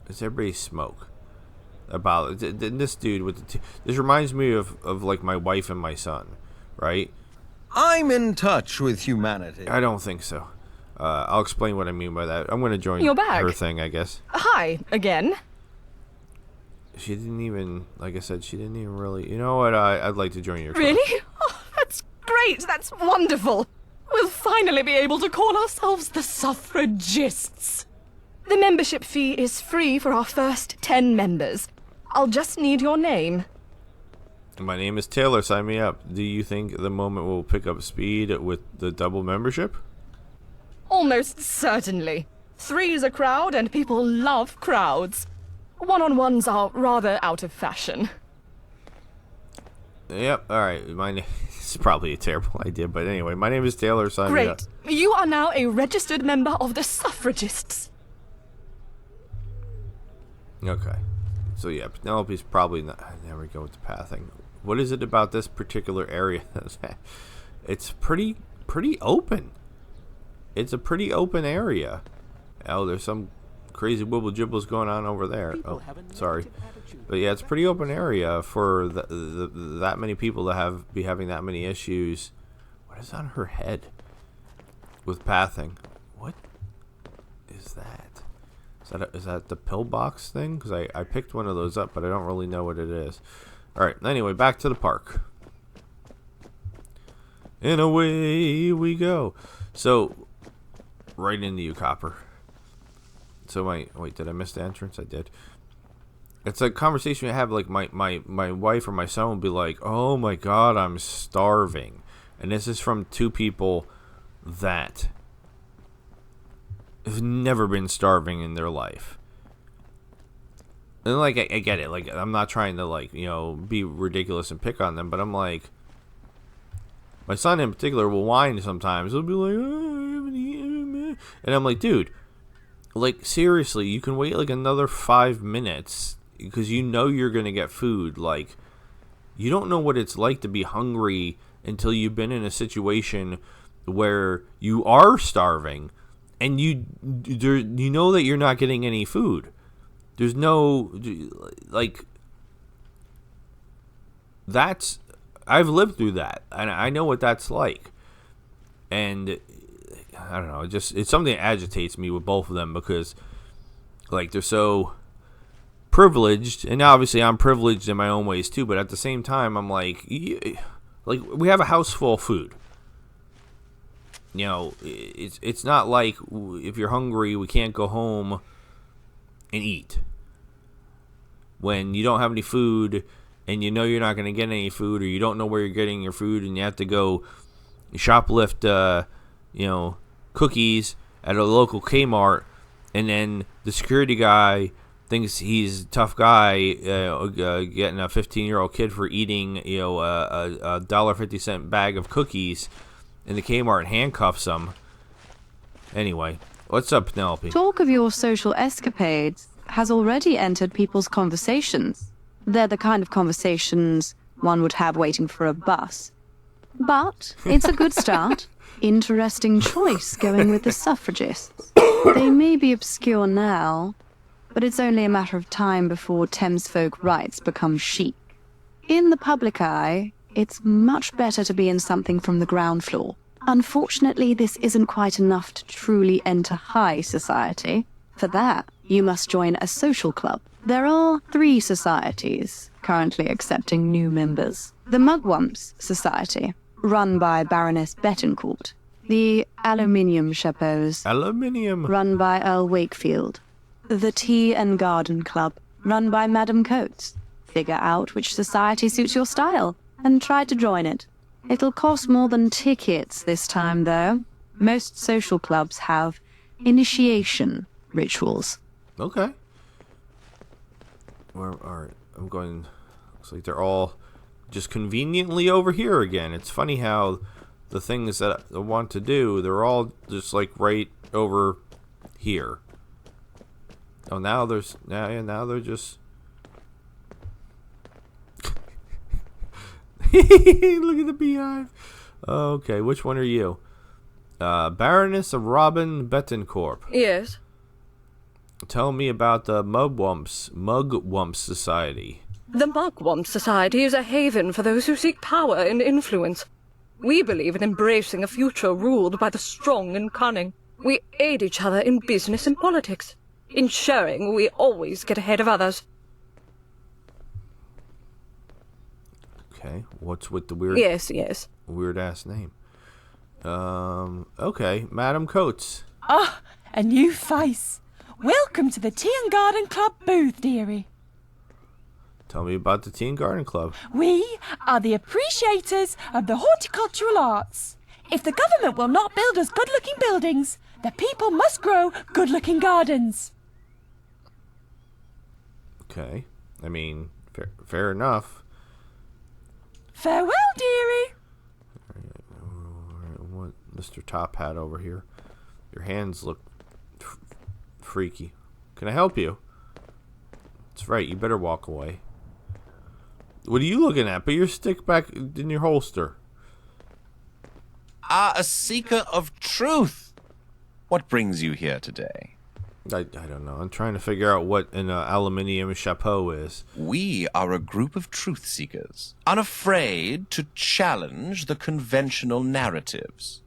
Does everybody smoke? About this dude with the... This reminds me of like my wife and my son, right? I'm in touch with humanity. I don't think so. I'll explain what I mean by that. I'm going to join You're back. her thing, I guess. Hi, again. She didn't even, like I said, she didn't even really... You know what? I'd like to join your club. Really? Oh, that's great. That's wonderful. We'll finally be able to call ourselves the suffragists. The membership fee is free for our first 10 members. I'll just need your name. My name is Taylor. Sign me up. Do you think the moment will pick up speed with the double membership? Almost certainly. 3 is a crowd, and people love crowds. One-on-ones are rather out of fashion. Yep. All right. It's probably a terrible idea, but anyway, my name is Taylor. Sign me up. Great. You are now a registered member of the suffragists. Okay. So yeah, Penelope's probably not... There we go with the pathing. What is it about this particular area? It's pretty open. It's a pretty open area. Oh, there's some crazy wibble jibbles going on over there. Oh, sorry. But yeah, it's a pretty open area for that many people to be having that many issues. What is on her head with pathing? What is that? Is that the pillbox thing? Because I picked one of those up, but I don't really know what it is. All right. Anyway, back to the park. And away we go. So, right into you, Copper. So wait, did I miss the entrance? I did. It's a conversation you have, like my wife or my son will be like, "Oh my God, I'm starving," and this is from 2 people that have never been starving in their life. And like I get it, like I'm not trying to like be ridiculous and pick on them, but I'm like, my son in particular will whine sometimes. He'll be like, "Oh, I haven't eaten," and I'm like, dude. Like, seriously, you can wait, like, another 5 minutes because you're going to get food. Like, you don't know what it's like to be hungry until you've been in a situation where you are starving and you know that you're not getting any food. There's no, like, I've lived through that, and I know what that's like. And... I don't know, it's something that agitates me with both of them because, like, they're so privileged, and obviously I'm privileged in my own ways too, but at the same time, I'm like we have a house full of food. It's not like if you're hungry, we can't go home and eat. When you don't have any food, and you know you're not going to get any food, or you don't know where you're getting your food, and you have to go shoplift, cookies at a local Kmart, and then the security guy thinks he's a tough guy, getting a 15-year-old kid for eating, a $1.50 bag of cookies in the Kmart and handcuffs him. Anyway, what's up, Penelope? Talk of your social escapades has already entered people's conversations. They're the kind of conversations one would have waiting for a bus. But it's a good start. Interesting choice going with the suffragists. They may be obscure now, but it's only a matter of time before Thames folk rights become chic. In the public eye, it's much better to be in something from the ground floor. Unfortunately, this isn't quite enough to truly enter high society. For that, you must join a social club. There are 3 societies currently accepting new members. The Mugwumps Society, run by Baroness Bettencourt. The Aluminium Chapeaux, run by Earl Wakefield. The Tea and Garden Club, run by Madame Coates. Figure out which society suits your style, and try to join it. It'll cost more than tickets this time, though. Most social clubs have initiation rituals. Okay. All right, I'm going. Looks like they're all just conveniently over here again. It's funny how the things that I want to do, they're all just like right over here. Oh, now they're just. Look at the beehive. Okay, which one are you? Baroness of Robin Bettencorp. Yes. Tell me about the Mugwumps Society. The Mugwump Society is a haven for those who seek power and influence. We believe in embracing a future ruled by the strong and cunning. We aid each other in business and politics, ensuring we always get ahead of others. Okay, what's with the weird... Yes. Weird-ass name. Okay, Madam Coates. Ah, a new face. Welcome to the Tea and Garden Club booth, dearie. Tell me about the Tea and Garden Club. We are the appreciators of the horticultural arts. If the government will not build us good-looking buildings, the people must grow good-looking gardens. Okay, I mean, fair enough. Farewell, dearie. What, Mr. Top Hat over here? Your hands look freaky. Can I help you? That's right, you better walk away. What are you looking at? Put your stick back in your holster. A seeker of truth. What brings you here today? I don't know. I'm trying to figure out what an aluminium chapeau is. We are a group of truth seekers, unafraid to challenge the conventional narratives.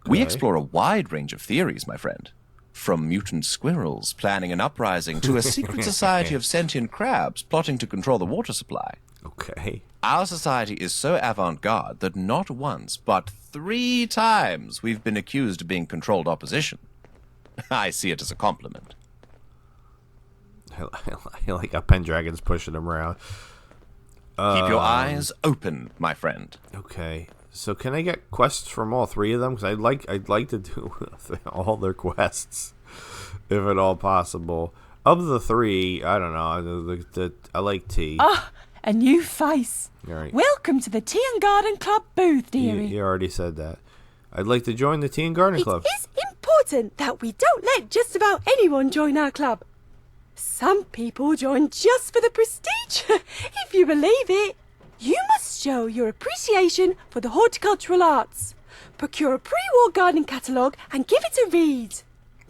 We explore a wide range of theories, my friend. From mutant squirrels planning an uprising to a secret society of sentient crabs plotting to control the water supply. Okay. Our society is so avant-garde that not once, but 3 times we've been accused of being controlled opposition. I see it as a compliment. I like how Pendragon's pushing him around. Keep your eyes open, my friend. Okay. So can I get quests from all 3 of them? Because I'd like to do all their quests, if at all possible. Of the 3, I don't know. I like tea. Ah, a new face. All right. Welcome to the Tea and Garden Club booth, dearie. You already said that. I'd like to join the Tea and Garden Club. It is important that we don't let just about anyone join our club. Some people join just for the prestige. If you believe it, you must show your appreciation for the horticultural arts. Procure a pre-war gardening catalogue and give it a read.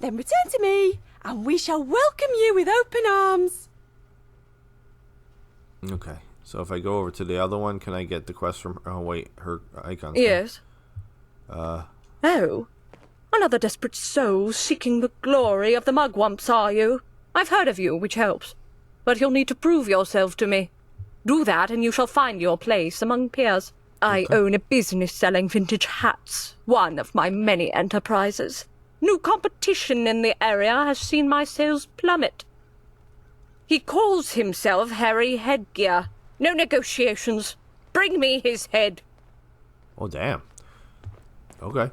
Then return to me, and we shall welcome you with open arms. Okay. So if I go over to the other one, can I get the quest from... Oh, wait. Her icon's Yes. gone. Oh, another desperate soul seeking the glory of the Mugwumps, are you? I've heard of you, which helps. But you'll need to prove yourself to me. Do that, and you shall find your place among peers. I own a business selling vintage hats, one of my many enterprises. New competition in the area has seen my sales plummet. He calls himself Harry Headgear. No negotiations. Bring me his head. Oh, damn. Okay.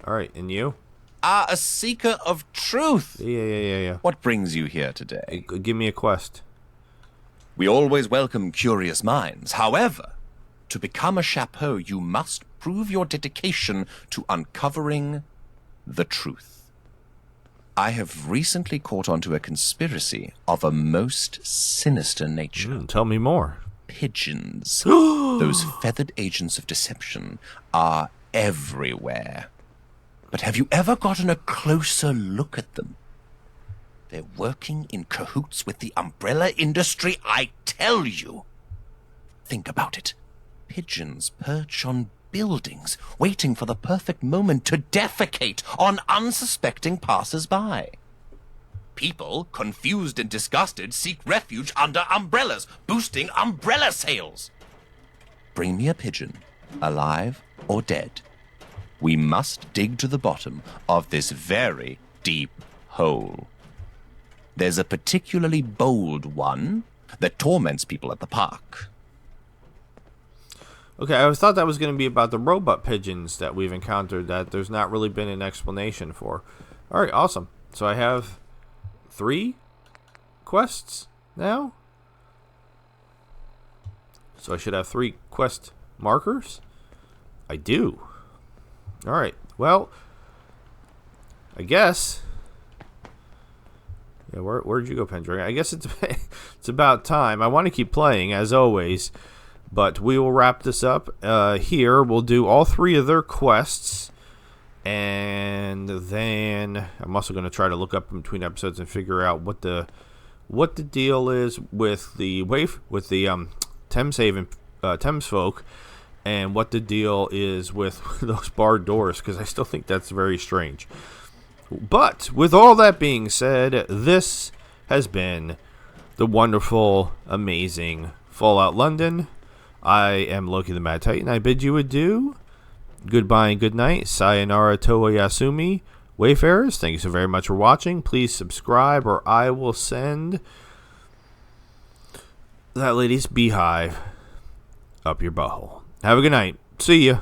All right, and you? A seeker of truth. Yeah. What brings you here today? Give me a quest. We always welcome curious minds. However, to become a chapeau, you must prove your dedication to uncovering the truth. I have recently caught on to a conspiracy of a most sinister nature. Tell me more. Pigeons, those feathered agents of deception, are everywhere. But have you ever gotten a closer look at them? They're working in cahoots with the umbrella industry, I tell you. Think about it. Pigeons perch on buildings, waiting for the perfect moment to defecate on unsuspecting passers-by. People, confused and disgusted, seek refuge under umbrellas, boosting umbrella sales. Bring me a pigeon, alive or dead. We must dig to the bottom of this very deep hole. There's a particularly bold one that torments people at the park. Okay, I thought that was going to be about the robot pigeons that we've encountered that there's not really been an explanation for. Alright, awesome. So I have 3 quests now. So I should have 3 quest markers. I do. Alright, well, I guess... Yeah, where'd you go, Pendring? I guess it's about time. I want to keep playing, as always. But we will wrap this up here. We'll do all 3 of their quests. And then I'm also going to try to look up in between episodes and figure out what the deal is with the Thames folk, and what the deal is with those barred doors, because I still think that's very strange. But with all that being said, this has been the wonderful, amazing Fallout London. I am Loki the Mad Titan. I bid you adieu. Goodbye and good night. Sayonara Toa Yasumi. Wayfarers, thank you so very much for watching. Please subscribe, or I will send that lady's beehive up your butthole. Have a good night. See ya.